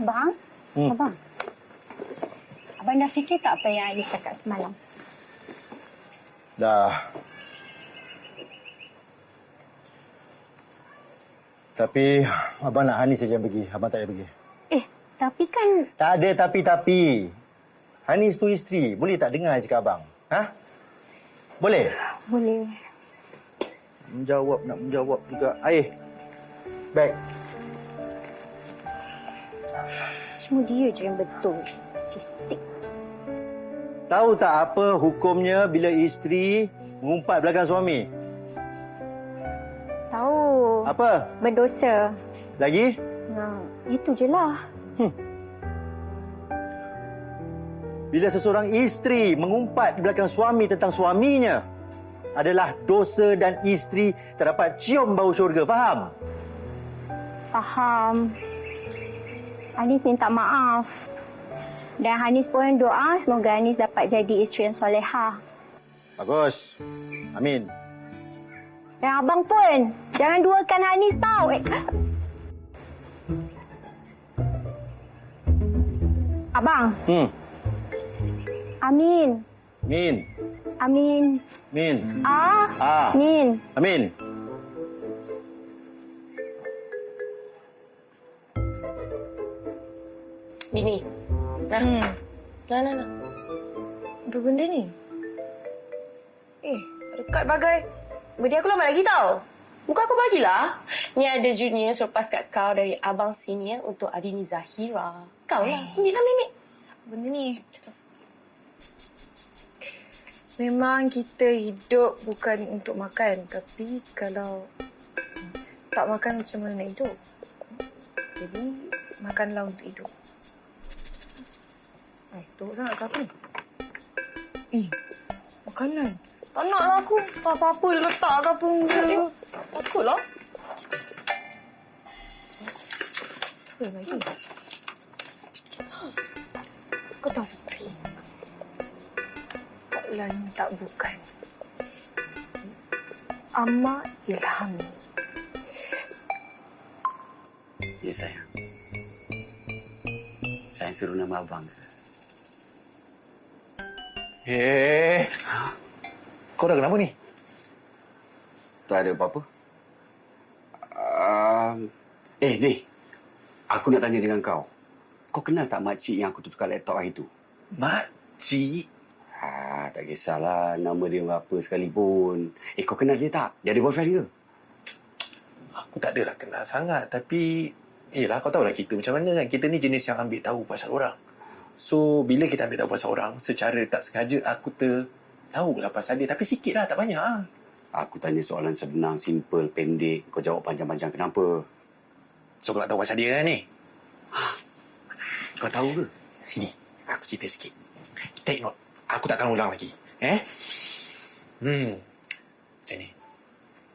Abang? Abang? Abang dah fikir tak apa yang Anis cakap semalam? Dah. Tapi abang nak Hanis saja yang pergi. Abang tak payah pergi. Tapi kan... Tak ada tapi-tapi. Hanis tu isteri. Boleh tak dengar cakap abang? Ha? Boleh? Boleh. Nak menjawab juga. Air. Bag. Semua dia je yang betul. Sistik. Tahu tak apa hukumnya bila isteri mengumpat belakang suami? Tahu. Apa? Berdosa. Lagi? Itu je lah. Bila seseorang isteri mengumpat belakang suami tentang suaminya, adalah dosa dan isteri tak dapat cium bau syurga. Faham? Faham. Anis minta maaf. Dan Hanis pun doa semoga Anis dapat jadi isteri yang solehah. Bagus. Amin. Dan abang pun jangan duakan Hanis tau. Abang. Amin. Min. Amin. Min. Min. Amin. Dini. Nah. Nah. Apa benda ni? Dekat bagai. Benda aku lambat lagi tau. Bukan aku bagilah. Ni ada junior selepas kat kau dari abang senior untuk Adini Zahira. Kau lah. Ambil lah, Mimik. Benda ni. Memang kita hidup bukan untuk makan. Tapi kalau tak makan macam mana nak hidup? Jadi, makanlah untuk hidup. Teruk sangat ke apa ni? Makanan. Tak nak lah aku. Apa-apa letak ke apa. Takutlah. Apa lagi? Kau tahu seperti Kak Lan tak bukan. Amma Ilhami. Ya, sayang. Saya suruh nama abang. Kau dah kenapa ni? Tak ada apa-apa. Ni. Aku nak tanya dengan kau. Kau kenal tak makcik yang aku tukar laptop hari tu? Makcik? Tak kisahlah nama dia apa sekalipun. Kau kenal dia tak? Dia ada boyfriend ke? Aku tak adalah kenal sangat. Tapi, yelah kau tahulah kita macam mana kan. Kita ni jenis yang ambil tahu pasal orang. So, bila kita ambil tahu pasal orang, secara tak sengaja aku tahulah pasal dia. Tapi sikit lah, tak banyak lah. Aku tanya soalan senang, simple, pendek. Kau jawab panjang-panjang kenapa? So, kau nak tahu pasal dia kan ni? Kau tahu ke? Sini, aku cerita sikit. Take note. Aku takkan ulang lagi. Macam ni.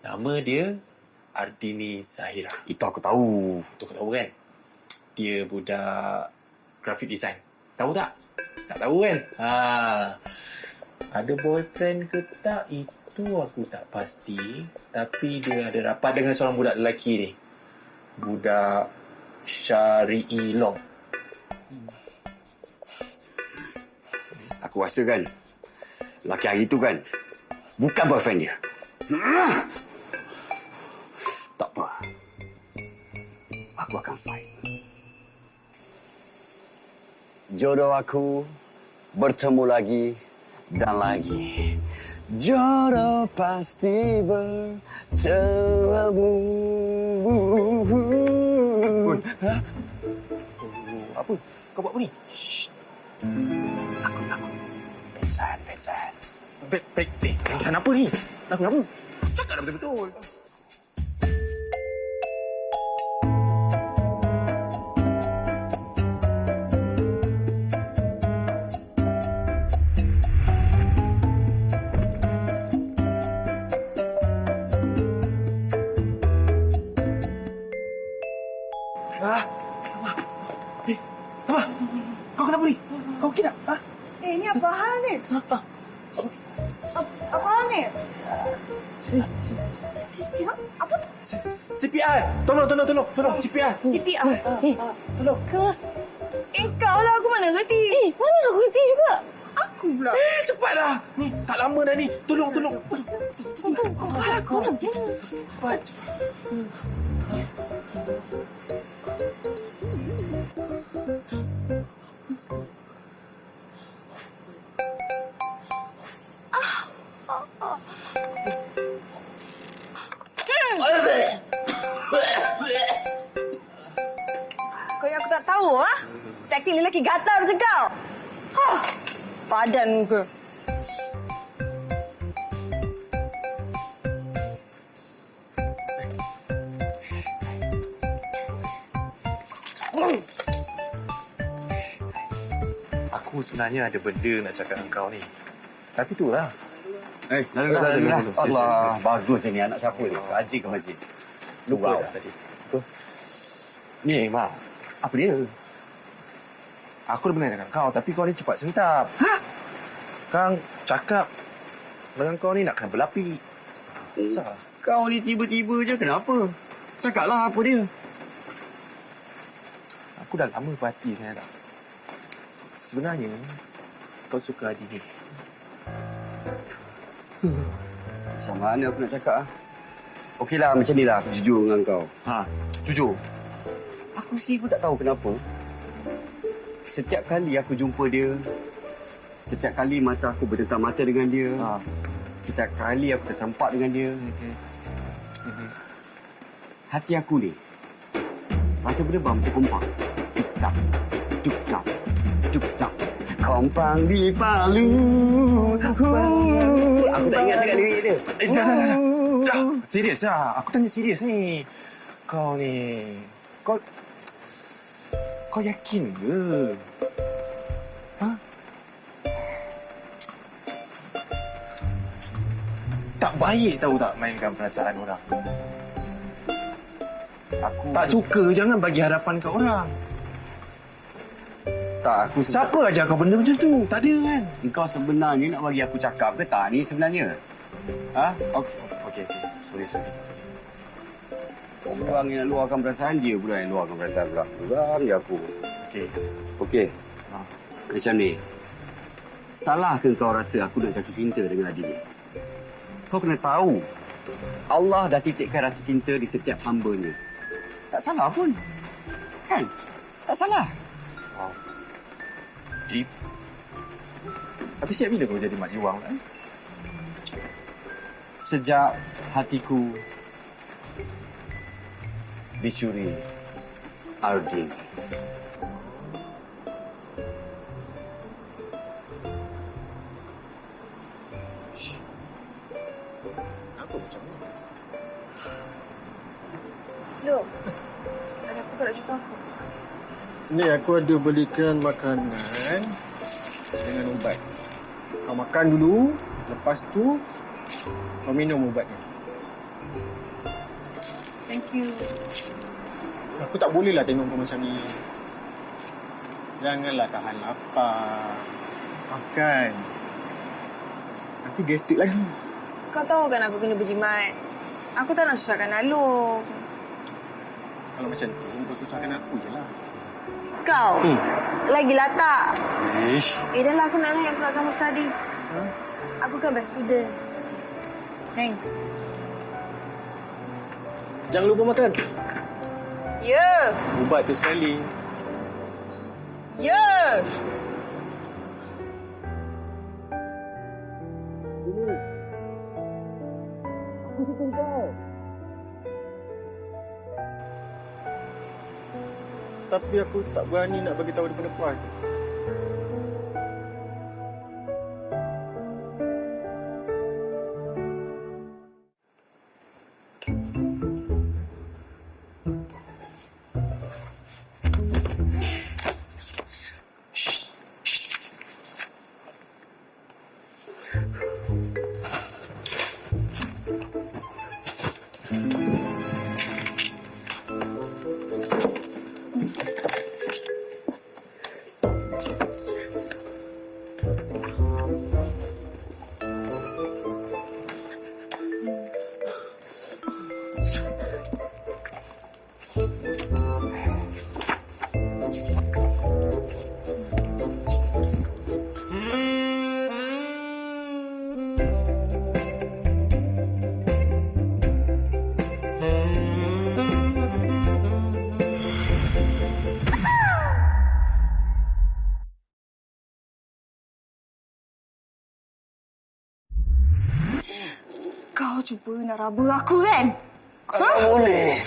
Nama dia Ardini Zahira. Itu aku tahu. Itu kau tahu kan? Dia budak graphic design. Tahu tak? Tak tahu kan? Ada boyfriend ke tak? Itu aku tak pasti. Tapi dia ada rapat dengan seorang budak lelaki ni. Budak Syari'i Long. Aku rasa kan, lelaki hari tu kan, bukan boyfriend dia. Tak apa. Aku akan fight. Jodoh aku bertemu lagi dan lagi. Jodoh pasti bertemu. Apa? Kau buat apa ni? Aku. Pesan. Pesan apa ni? Lagu apa? Cakap dah betul-betul. Apa? Kau kenapa ni? Kau okey tak? Ni apa hal ni? Apa hal ni? CPR. Tolong. CPR. CPR. Tolong. Kau lah, aku mana reti. Mana aku reti juga? Aku pula. Cepatlah. Ni, tak lama dah ni. Tolong. Kepala aku orang je. Cepat. Kau yang aku tak tahu, ha? Taktik lelaki gatal macam kau. Padan muka. Aku sebenarnya ada benda nak cakap dengan kau ni. Tapi itulah. Dah. Siap. Allah, bagus ni anak siapa ni? Haji ke masjid? Lupa Surau. dah tadi. Ni, Mak. Apa dia? Aku dah pernah dengan kau, tapi kau ni cepat sentap. Kang cakap dengan kau ni nak kena berapi. Susah. Kau ni tiba-tiba je kenapa? Cakaplah apa dia? Aku dah lama berhati dengan Adam. Sebenarnya, kau suka Adi ni. Macam mana aku nak cakap? Okeylah, macam ni lah aku jujur dengan kau. Jujur. Aku sendiri pun tak tahu kenapa. Setiap kali aku jumpa dia, setiap kali mata aku bertetap mata dengan dia, setiap kali aku tersempak dengan dia, hati aku ni rasa berdebam macam kompang. Tuk-tak, tuk-tak, tuk-tak. Kompang di Palu. Aku tak ingat sangat lirik dia. Dah. Serius lah. Aku tanya serius ni. Kau ni... Kau yakin ke? Tak baik tahu tak mainkan perasaan orang. Aku Tak suka, jangan bagi harapan ke orang. tak, aku Siapa ajar kau benda macam tu? Tak ada kan? Engkau sebenarnya nak bagi aku cakap ke tak ni sebenarnya? Ha? Okey. Sorry. Orang yang luahkan perasaan dia pula yang luahkan perasaan pula. Orang je aku. Okey. Macam ni. Salah ke kau rasa aku nak jatuh cinta dengan adik ni? Kau kena tahu. Allah dah titipkan rasa cinta di setiap hamba-Nya. Tak salah pun. Kan? Tak salah. Deep. Tapi siap bila kau jadi mak jiwang kan? Sejak hatiku dicuri Ardin. Apa macam ni? Look, ada apa kau nak jumpa aku? Ni aku ada belikan makanan dengan ubat. Kau makan dulu, lepas tu kau minum ubatnya. Thank you. Aku tak boleh lah tengok kau macam ni. Janganlah tahan lapar. Makan. Nanti gastrik lagi. Kau tahu kan aku kena berjimat. Aku tak nak susahkan Alung. Kalau macam tu, kau susahkan aku je lah. Kau? Lagi lah tak? Ish. Dah lah aku nak layan pula sama study. Aku kan best student. Thanks. Jangan lupa makan. Ya. Ubat tu sekali. Ya. Tapi aku tak berani nak bagi tahu depan puan. cuba nak raba aku kan? Kalau boleh.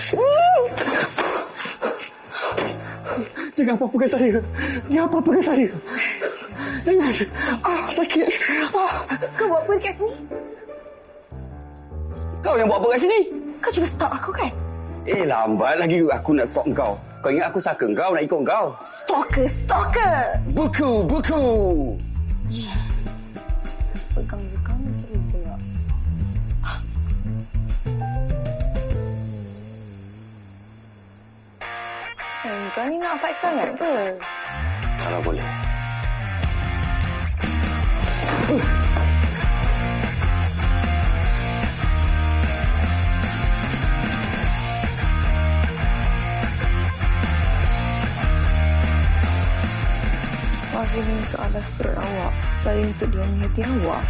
Jangan apa-apakan saya. Jangan apa-apakan saya. Jangan. Sakit. Kau buat apa dekat sini? Kau yang buat apa kat sini? Kau cuba stop aku kan? Lambat lagi aku nak stop kau. Kau ingat aku saka kau nak ikut kau? Stalker! Buku. Pegang-pegang seru pula. Kau ni nak fight sangat ke? Kalau boleh. Maaf ini untuk alas perut awak. Saya untuk diami hati awak.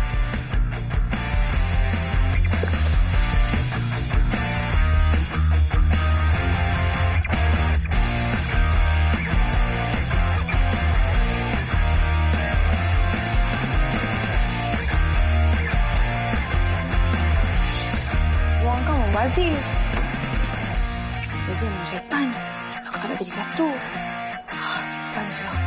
Wang kau membazir. Bazir dengan syaitan. Aku tak nak jadi satu. Syaitan je lah.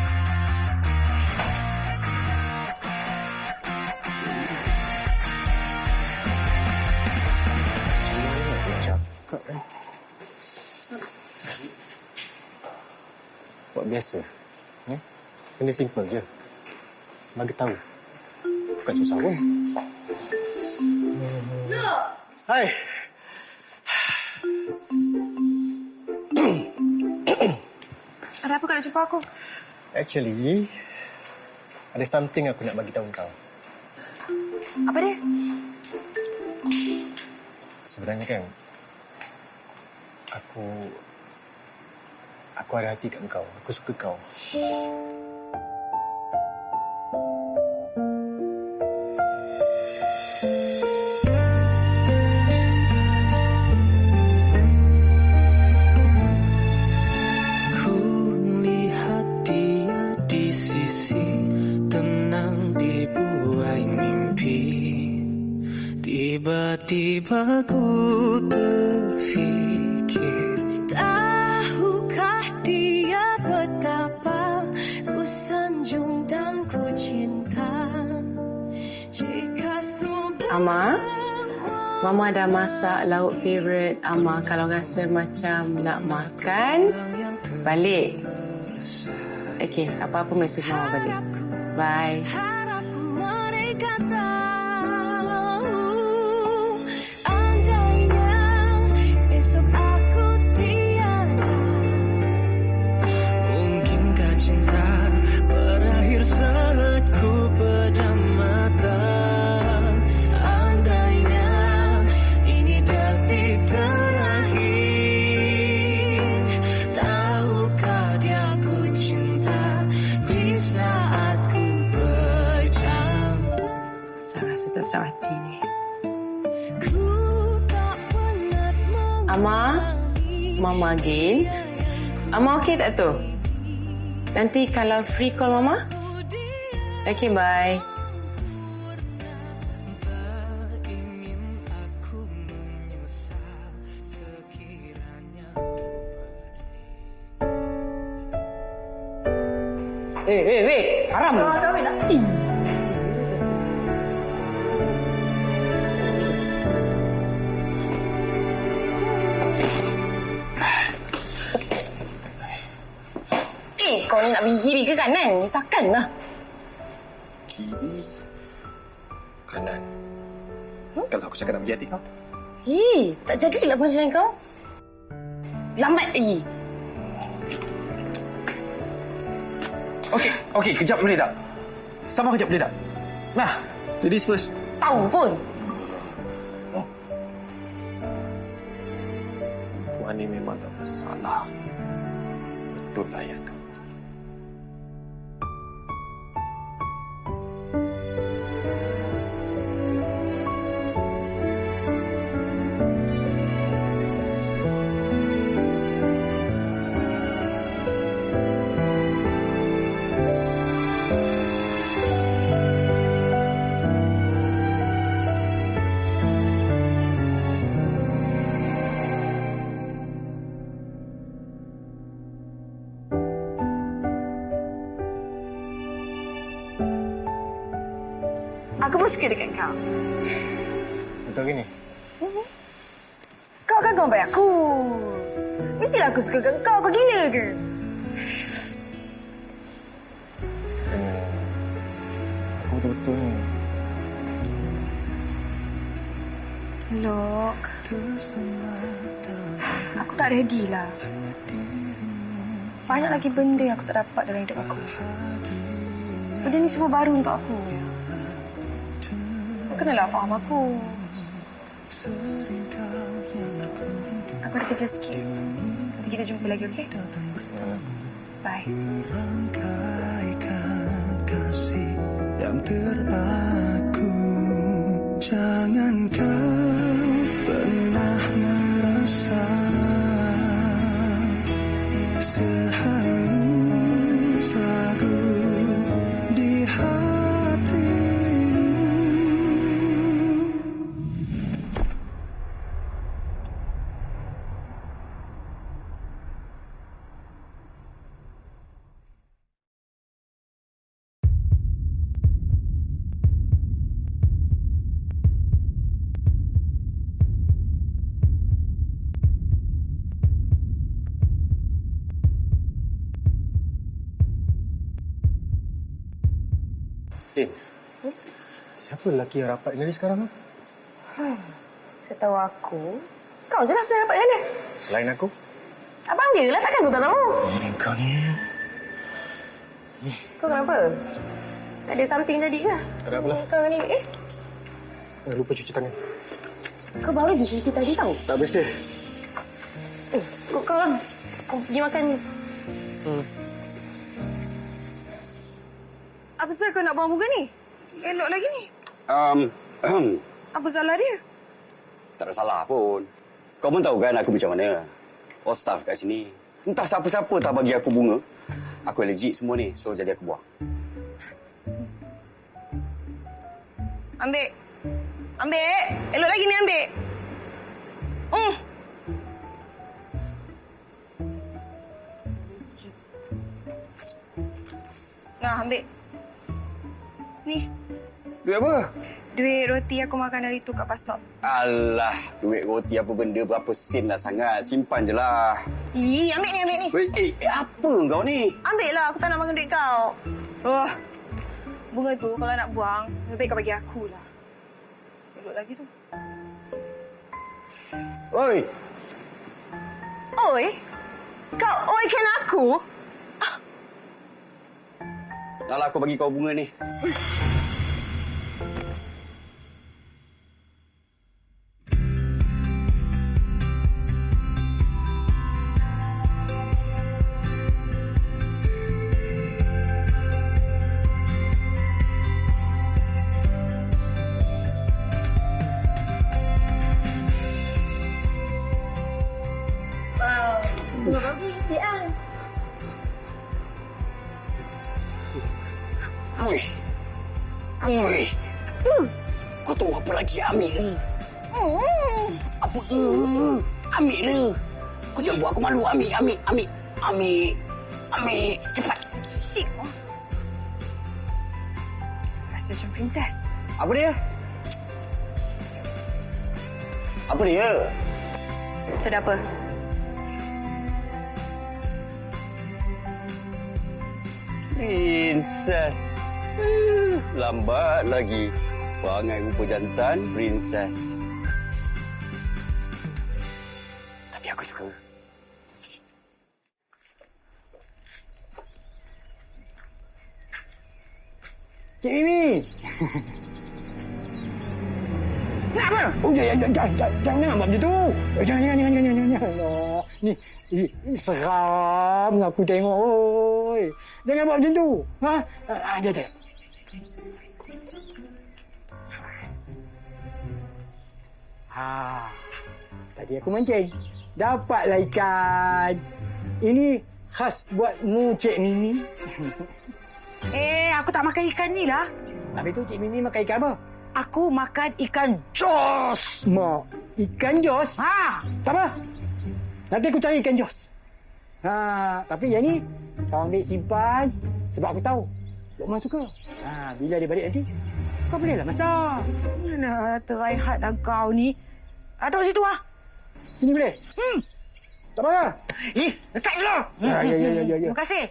Buat biasa. Kena simple je. Bagi tahu. Bukan susah pun. Hai. Ada apa kau nak jumpa aku? Actually, ada something aku nak bagi tahu kau. Apa dia? Sebenarnya kan, aku ada hati kat kau. Aku suka kau. Tiba-tiba ku terfikir, tahukah dia betapa ku sanjung dan ku cinta. Jika Ama, Mama dah masak lauk favourite Ama. Kalau rasa macam nak makan, balik. Okey, apa-apa mesej Mama balik. Bye. Terserah hati ni. Ama, Mama again. Ama okey tak tu? Nanti kalau free call Mama. Okay, bye. Wait. Haram. Kahwin lah. Kau ni nak pergi kiri ke kanan? Misalkan lah. Kiri. Kanan. Kalau aku cakap nak pergi hati kau. Tak jadilah punchline kau. Lambat lagi. Okey, kejap boleh tak? Sabar kejap boleh tak? Nah, ladies first. Tahu pun. Perempuan ni memang tak bersalah. Betul lah yang kau. memang suka dekat kau. Betul ke ni? Kau kan kawan baik aku. Mestilah aku suka kau. Kau gila ke? Aku betul-betul ni. Lok. Aku tak ready lah. Banyak lagi benda yang aku tak dapat dalam hidup aku. Benda ni semua baru untuk aku. Kau kenalah faham aku. Aku ada kerja sikit. Nanti kita jumpa lagi, okey? Bye. Rangkaikan kasih yang teraku. Jangan kau pernah merasa sehalus ragu di hatimu. Siapa lelaki yang rapat dengan dia sekarang? Setahu aku, kau je lah yang dapat dengan dia. Selain aku? Abang dia lah, takkan aku tak tahu. Kau ni... Kau kenapa? Ada something tadi ke? Tak ada apalah. Kau ni, Lupa cuci tangan. kau baru je cuci tadi tau. Tak bersih. Kau lah. Kau pergi makan. Apa sebab kau nak buang bunga ni? Elok lagi ni. Apa salah dia? Tak ada salah pun. Kau pun tahu kan aku macam mana. All staff kat sini. Entah siapa-siapa tak bagi aku bunga. Aku allergic semua ni. So, jadi aku buang. Ambil. Ambil. Elok lagi ni ambil. Nah, ambil. Ni. Duit apa? Duit roti aku makan hari tu kat bus stop. Alah, duit roti apa benda berapa sen lah sangat. Simpan je lah. Ambil ni. Apa kau ni? Ambil lah, aku tak nak makan duit kau. Oh, bunga tu kalau nak buang, lebih baik kau bagi aku lah. Elok lagi tu. Oi! Oi? Kau oikan aku? Dah lah aku bagi kau bunga ni. Bunga babi, dia. Ui. Kau tahu apa lagi? Ambil le. Apa? Ambil le. Kau jangan buat aku malu. Ambil. Cepat. Sik. Rasa macam princess. Apa dia? Apa dia? Tak ada apa. Princess. Lambat lagi. Perangai rupa jantan, princess. Tapi aku suka. Cik Mimi. Kenapa? Oh, jangan buat macam tu. Jangan. Oh, ni seram aku tengok. Oi. Jangan buat macam tu. Ha? Ada. Tadi aku mancing. Dapatlah ikan. Ini khas buatmu, Cik Mimi. Aku tak makan ikan ni lah. Habis tu Cik Mimi makan ikan apa? Aku makan ikan jos. Mak, ikan jos? Tak apa. Nanti aku cari ikan jos. Tapi yang ni kau ambil simpan sebab aku tahu Lokman suka. Bila dia balik nanti Kau bolehlah masak. Mana teraihat dah kau ni. Tengok situ ah. Sini boleh? Tak apa. Letak dulu. Ya. Terima kasih.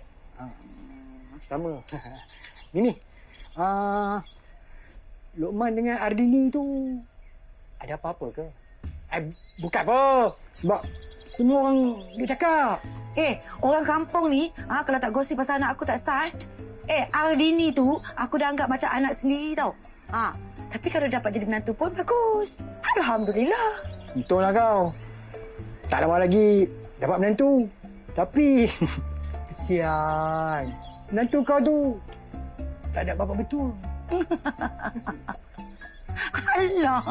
Sama. Ini. Luqman dengan Ardini tu ada apa-apa ke? Bukan apa. Sebab semua orang dia cakap. Orang kampung ni, kalau tak gosip pasal anak aku tak sah. Ardini tu, aku dah anggap macam anak sendiri tau. Tapi kalau dapat jadi menantu pun bagus. Alhamdulillah. Untunglah kau. Tak lama lagi dapat menantu. Tapi kesian. Menantu kau tu tak ada bapa betul. Alah.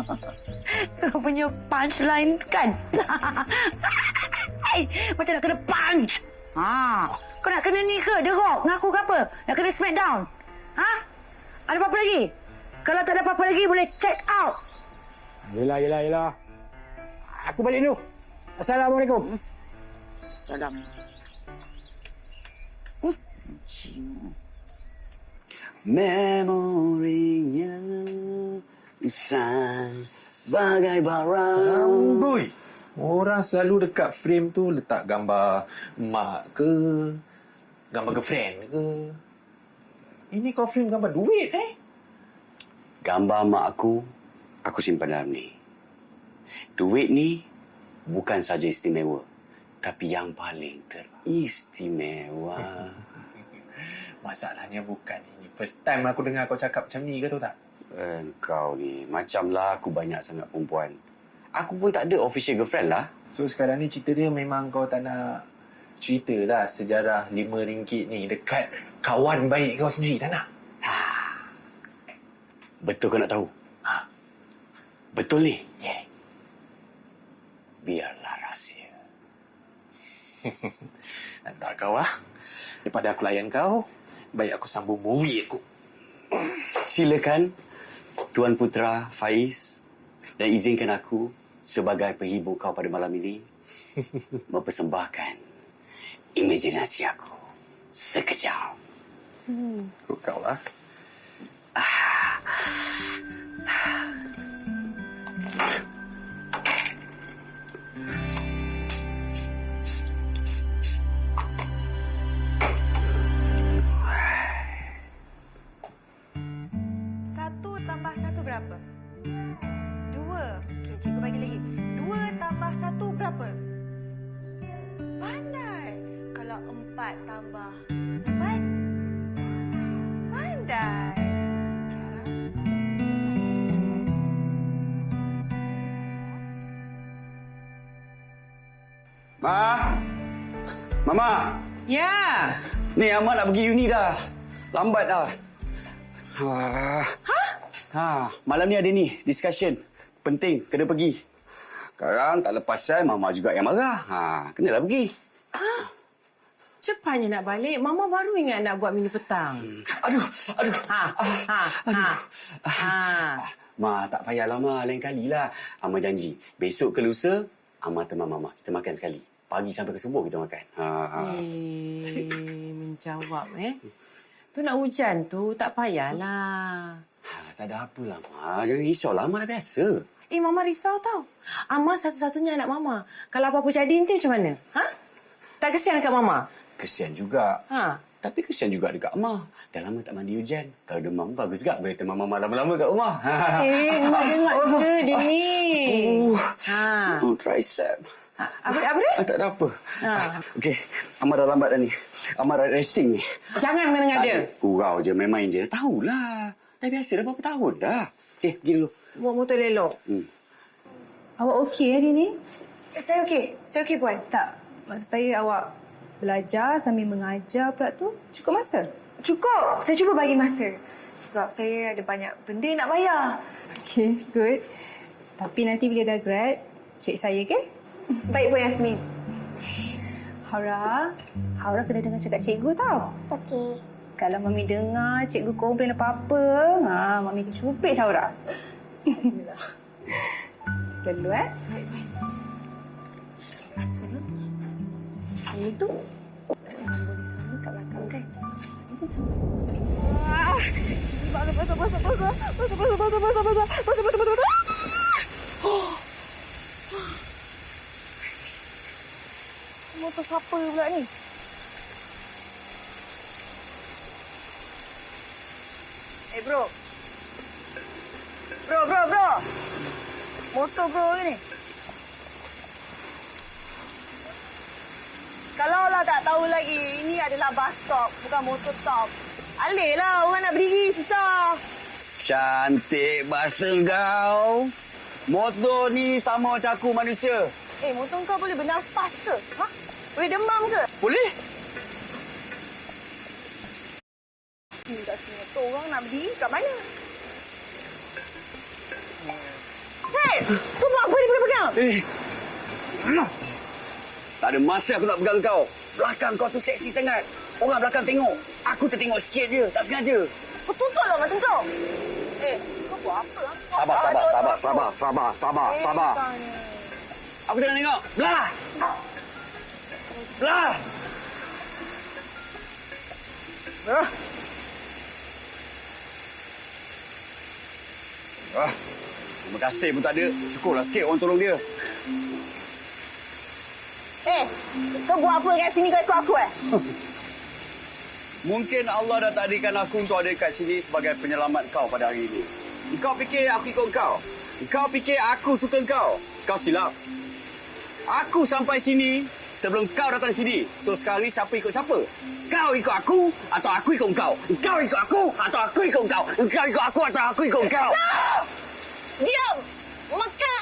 Kau punya punchline kan? Macam nak kena punch. Kau nak kena ni ke? The Rock? Ngaku ke apa? Nak kena smackdown? Ada apa-apa lagi? Kalau tak ada apa-apa lagi, boleh check out. Yelah. Aku balik dulu. Assalamualaikum. Salam. Memorinya besar bagai barang. Boy, orang selalu dekat frame tu letak gambar mak ke, gambar girlfriend ke. Ini kau frame gambar duit Gambar mak aku simpan dalam ni. Duit ni bukan saja istimewa, tapi yang paling teristimewa. Masalahnya bukan ini first time aku dengar kau cakap macam ni ke tu tak? Kau ni macamlah aku banyak sangat perempuan. Aku pun tak ada official girlfriend lah. So sekarang ni cerita dia memang kau tak nak cerita lah sejarah RM5 ni dekat kawan baik kau sendiri, tak nak? Betul kau nak tahu? Betul ni? Yeah. Biarlah rahsia. Nanti kau lah. Daripada aku layan kau, baik aku sambung movie aku. Silakan Tuan Putra Faiz, dan izinkan aku sebagai penghibur kau pada malam ini mempersembahkan imajinasi aku sekejap. Kau lah. Berapa? 2. Okey, cikgu bagi lagi. 2 tambah 1 berapa? Pandai. Kalau 4 tambah 4? Pandai. Mama. Ya. Ni Ahmad nak pergi uni dah. Lambat dah. Malam ni ada ni, discussion. Penting, kena pergi. Sekarang tak lepas saya, Mama juga yang marah. Kenalah pergi. Cepatnya nak balik. Mama baru ingat nak buat mini petang. Aduh. Ma, tak payahlah, Ma. Lain kalilah. Amma janji. Besok ke lusa, Amma teman Mama. Kita makan sekali. Pagi sampai ke subuh kita makan. Menjawab, Tu nak hujan tu, tak payahlah. Tak ada apalah, Ma. Jangan risaulah. Ma dah biasa. Mama risau tau. Amma satu-satunya anak Mama. Kalau apa-apa jadi nanti macam mana? Tak kesian dekat Mama? Kesian juga. Tapi kesian juga dekat Amma. Dah lama tak mandi hujan. Kalau demam, bagus juga. Boleh teman Mama lama-lama kat rumah. Mak dengar je dia ni. Tricep. Apa dia? Tak ada apa. Okey, Amma dah lambat dah ni. Amma dah racing ni. Jangan mengenai dia. Gurau je, main-main je. Tahulah. Dah biasa dah berapa tahun dah. Okey, pergi dulu. Buat motor elok. Awak okey hari ni? Saya okey. Saya okey, Puan. Tak. Maksud saya awak belajar sambil mengajar pula tu. Cukup masa? Cukup. Saya cuba bagi masa. Sebab saya ada banyak benda nak bayar. Okey, good. Tapi nanti bila dah grad, cik saya, okey? Baik, Puan Yasmin. Haura kena dengar cakap cikgu tau. Okey. Kalau Mami dengar cikgu komplain apa-apa, Mami akan cubit Haura. Dulu, Itu. Boleh sama kat belakang, kan? Motor siapa pula ni? Bro. Bro. Motor bro ni. Kalau lah tak tahu lagi, ini adalah bus stop, bukan motor stop. Alih lah, orang nak berdiri susah. Cantik bahasa kau. Motor ni sama macam aku manusia. Motor kau boleh bernafas ke? Ha? Boleh demam ke? Boleh? Kat sini motor orang nak berdiri kat mana? Hei! Kau buat apa ni pegang-pegang? Tak ada masa aku nak pegang kau. Belakang kau tu seksi sangat. Orang belakang tengok. Aku tertengok sikit je. Tak sengaja. Kau tutuplah mata kau. Kau buat apa? Sabar. Aku tengah tengok. Belah! Terima kasih pun tak ada. Syukurlah sikit orang tolong dia. Kau buat apa kat sini kau ikut aku Mungkin Allah dah takdirkan aku untuk ada kat sini sebagai penyelamat kau pada hari ini. Kau fikir aku ikut kau? Kau fikir aku suka kau? Kau silap. Aku sampai sini sebelum kau datang sini. So sekarang ni siapa ikut siapa? Kau ikut aku atau aku ikut kau? Kau ikut aku atau aku ikut kau? Kau ikut aku atau aku ikut kau? Diam! Maka!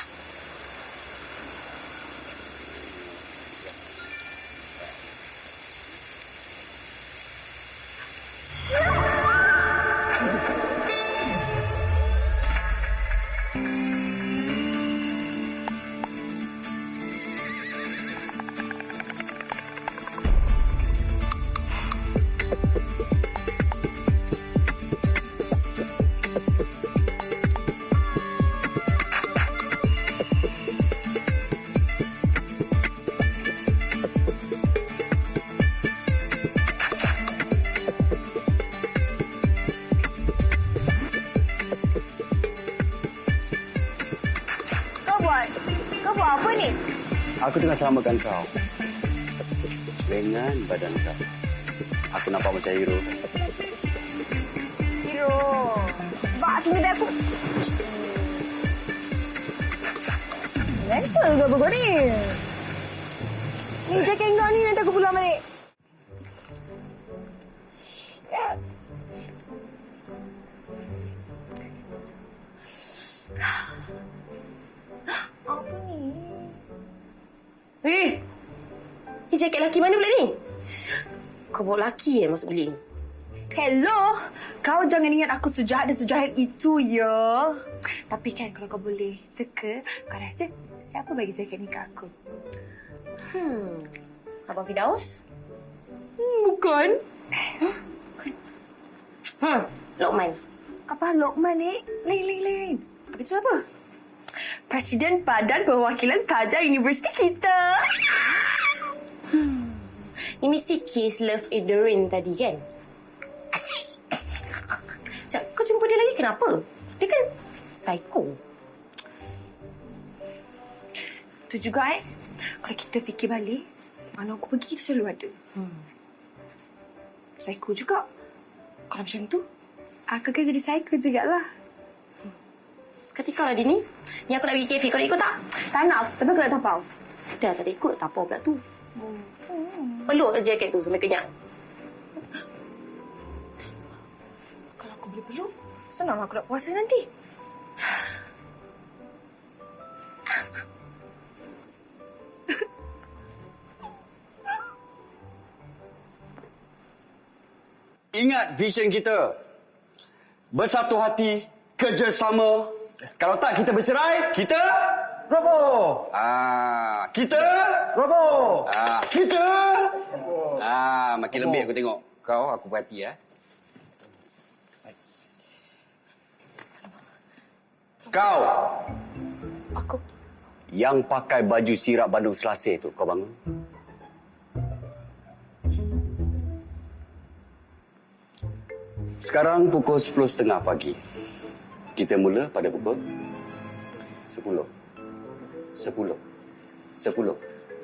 Kau buat apa ni? Aku tengah selamatkan kau. Dengan badan kau. Aku nampak macam hero. Hero. Bak sini dah aku. Lentil ke apa ni? Ni jaket kau ni nanti aku pulang balik. Ni jaket lelaki mana pula ni? Kau bawa lelaki masuk bilik ni? Hello, kau jangan ingat aku sejahat dan sejahil itu, ya. Tapi kan kalau kau boleh teka, kau rasa siapa bagi jaket ni ke aku? Abang Firdaus? Bukan. Lokman. Apa Lokman ni? Lain. Habis tu apa? Presiden Badan Perwakilan Pelajar Universiti kita. Ni mesti case love Edarin tadi kan? Asyik. Kau jumpa dia lagi kenapa? Dia kan psycho. Tu juga kalau kita fikir balik, mana aku pergi kita selalu ada. Psycho juga. Kalau macam tu, aku kan jadi psycho jugalah. Seketika lah Dini. Ni aku nak pergi kafe. Kau nak ikut tak? Tak nak, tapi aku nak tapau. Dah tak ada ikut, tapau pula tu. Peluk jaket tu sampai kenyang. Kalau aku boleh peluk, senanglah aku nak puasa nanti. Ingat vision kita. Bersatu hati, kerjasama. Kalau tak kita bercerai, kita Robo! Kita Robo! Kita makin lembik aku tengok. Kau aku perhati Kau. Aku. Yang pakai baju sirap Bandung Selasih tu, kau bangun. Sekarang pukul 10.30 pagi. Kita mula pada pukul 10. 10.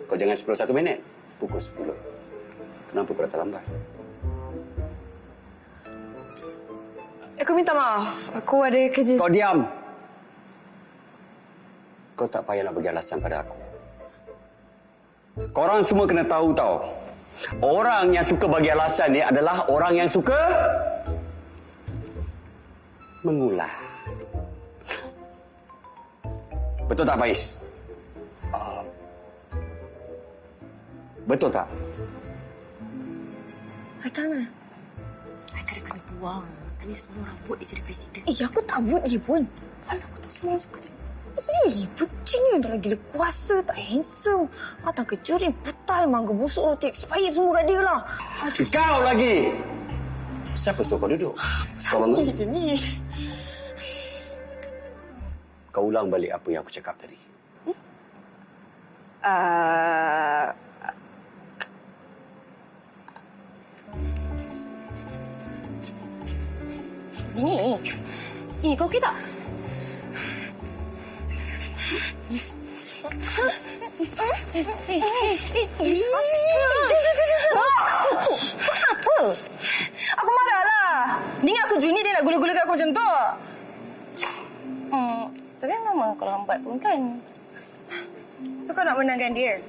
Kau jangan 10 1 minit. Pukul 10. Kenapa kau datang lambat? Aku minta maaf. Aku ada kerja... Kau diam. Kau tak payah nak bagi alasan pada aku. Korang semua kena tahu tau. Orang yang suka bagi alasan ni adalah orang yang suka mengulah. Betul tak, Faiz? Betul tak? Haikal mana? Haikal dia kena buang. Sekali semua orang vote dia jadi presiden. Aku tak vote dia pun. Aku tak semua orang suka dia. Bencinya dah lagi dia kuasa, tak handsome. Matang kecering, putai, mangga busuk, roti expired semua kat dia lah. Kau lagi! Siapa suruh kau duduk? Kau bangun. Ni. Kau ulang balik apa yang aku cakap tadi. Ini kau okey tak? Kenapa? Aku marah lah. Ni aku Juni dia nak gula-gulakan aku macam tu. Tapi memang kau lambat pun kan? So kau nak menangkan dia?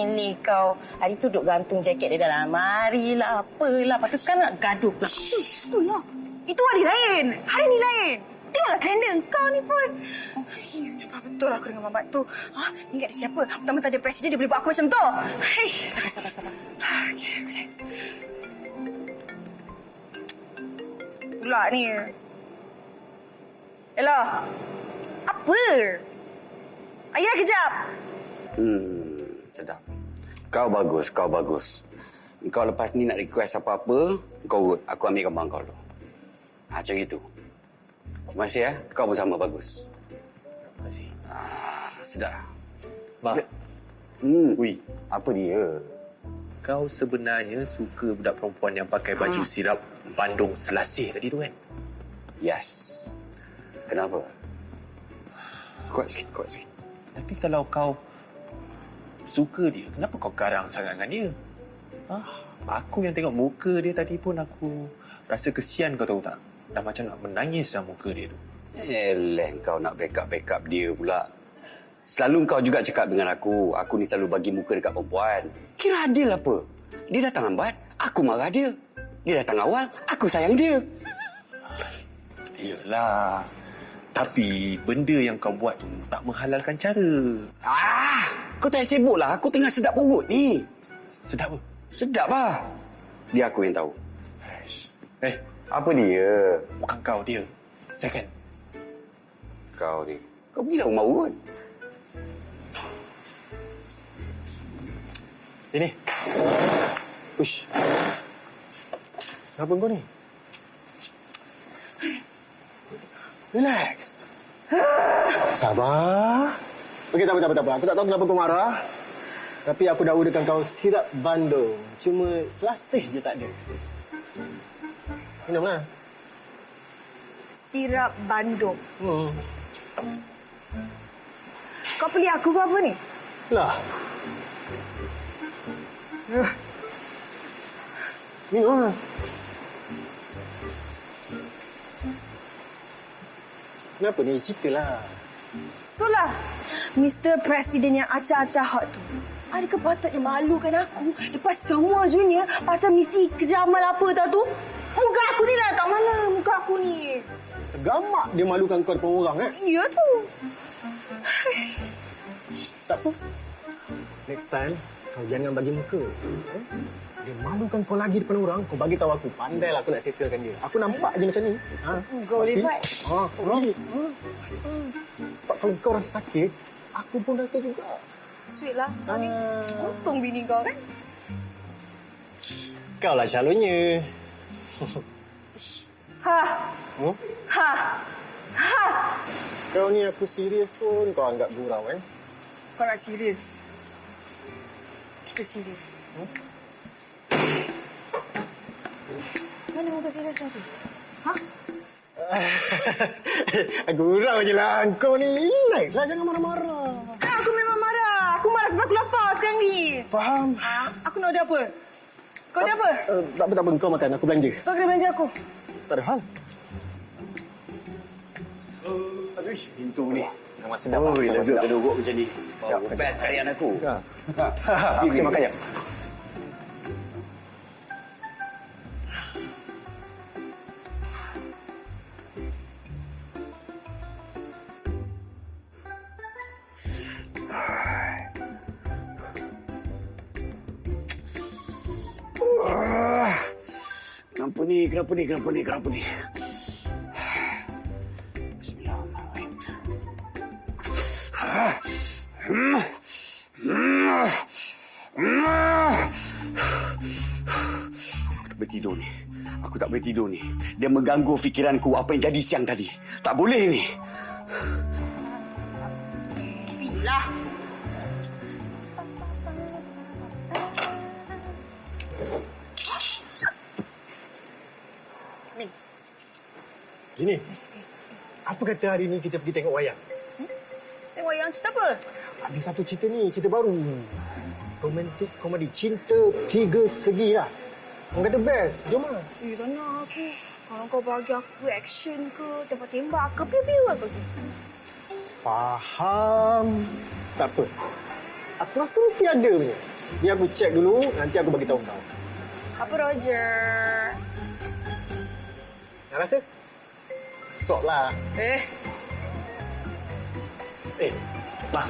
Ni kau. Hari tu duduk gantung jaket dia dalam lemari lah. Apalah. Lepas tu sekarang nak gaduh pula. Itulah. Itu hari lain. Hari ni lain. Tengoklah kalender kau ni pun. Betul aku dengan mamat tu. Ingat dia siapa? Pertama-tama dia presiden, dia boleh buat aku macam tu. Sabar. Okay, relax. Pula ni. Hello. Apa? Ayah kejap. Sedap. Kau bagus. Kau lepas ni nak request apa-apa, kau urut. Aku ambil gambar kau dulu. Macam itu. Terima kasih ya. Kau bersama bagus. Terima kasih. Sedap. Mak. Ui, apa dia? Kau sebenarnya suka budak perempuan yang pakai baju sirap Bandung selasih tadi tu kan? Yes. Kenapa? Kuat sikit. Tapi kalau kau suka dia, kenapa kau garang sangat dengan dia? Aku yang tengok muka dia tadi pun aku rasa kesian, kau tahu tak? Dah macam nak menangis dalam muka dia tu. Kau nak backup dia pula. Selalu kau juga cakap dengan aku ni selalu bagi muka dekat perempuan. Kira adil apa? Dia datang lambat, aku marah dia. Dia datang awal, aku sayang dia. Yelah. Tapi benda yang kau buat tu tak menghalalkan cara. Kau tak sibuk lah. Aku tengah sedap perut ni. Sedap apa? Sedap lah. Dia aku yang tahu. Apa dia? Bukan kau, dia. Second. Kau ni. Kau pergi dah rumah urut. Sini. Ush. Kenapa kau ni? Relax. Sabar. Okey, tak apa. Aku tak tahu kenapa kau marah. Tapi aku dah orderkan kau sirap Bandung. Cuma selasih je tak ada. Minumlah. Sirap Bandung. Kau pilih aku ke apa ni? Lah. Minumlah. Kenapa ni? Ceritalah. Itulah. Mr. Presiden yang acah-acah hot tu. Adakah patutnya malukan aku lepas semua junior pasal misi kerja amal apa tau tu? Muka aku ni lah kat mana? Muka aku ni. Gamak dia malukan kau depan orang, Ya tu. Tak apa. Next time, kau jangan bagi muka. Dia malukan kau lagi depan orang, kau bagi tahu aku. Pandailah aku nak settlekan dia. Aku nampak je macam ni. Kau boleh buat. Sebab kalau kau rasa sakit, aku pun rasa juga. Sweet lah. Untung bini kau kan? Kau lah calonnya. Kau ni aku serius pun kau anggap gurau kan? Kau nak serius? Kita serius. Mana muka serius kau tu? Aku gurau je lah. Kau ni relax lah. Jangan marah-marah. Aku memang marah. Aku marah sebab aku lapar sekarang ni. Faham? Aku nak order apa? Kau order apa? Tak apa. Kau makan. Aku belanja. Kau kena belanja aku. Tak ada hal. Aduh, pintu ni. Nama sedap. Oh, lega duduk macam ni. Best karyan aku. Okey, makan je. Kenapa ni? Bismillahirrahmanirrahim. Aku tak boleh tidur ni. Dia mengganggu fikiranku apa yang jadi siang tadi. Tak boleh ni. Bila? Sini. Apa kata hari ni kita pergi tengok wayang? Tengok wayang cerita apa? Ada satu cerita ni, cerita baru. Romantik komedi. Cinta 3 segi lah. Orang kata best. Jom lah. Tak nak aku. Kalau kau bagi aku action ke, tembak-tembak ke, piu-piu lah kau. Faham. Tak apa. Aku rasa mesti ada punya. Biar aku check dulu, nanti aku bagi tahu kau. Apa Roger? Nak rasa? Sok lah. Mas,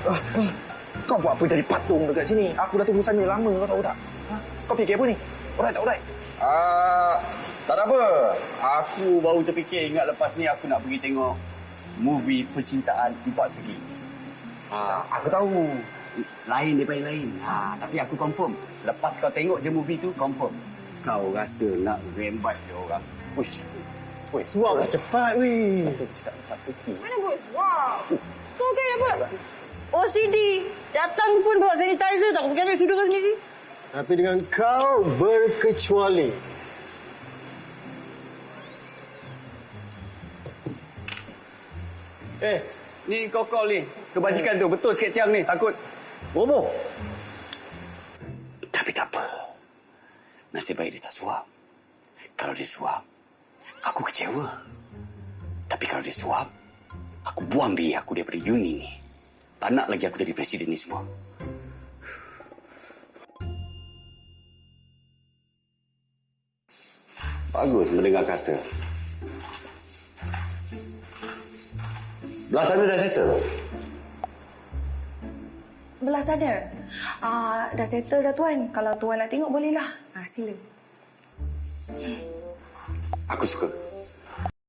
kau buat apa jadi patung dekat sini? Aku dah tunggu sana lama, kau tahu tak? Kau fikir apa ni? Alright tak alright? Tak ada apa. Aku baru terfikir ingat lepas ni aku nak pergi tengok movie percintaan 4 segi. Aku tahu lain daripada lain. Tapi aku confirm. Lepas kau tengok je movie tu, confirm. Kau rasa nak rembat dia orang. Uish. Suap lah cepat, weh. Mana bos? Wah. Kau kan apa? OCD. Datang pun bawa sanitizer tak. Aku pergi ambil sudu kau sendiri. Tapi dengan kau berkecuali. Ni kau call ni. Kebajikan tu. Betul sikit tiang ni. Takut roboh. Tapi tak apa. Nasib baik dia tak suap. Kalau dia suap, aku kecewa. Tapi kalau dia suap, aku buang diri aku daripada uni ni. Tak nak lagi aku jadi presiden ni semua. Bagus mendengar kata. Belah sana dah settle? Belah sana? Dah settle dah Tuan. Kalau Tuan nak tengok bolehlah. Sila. Aku suka.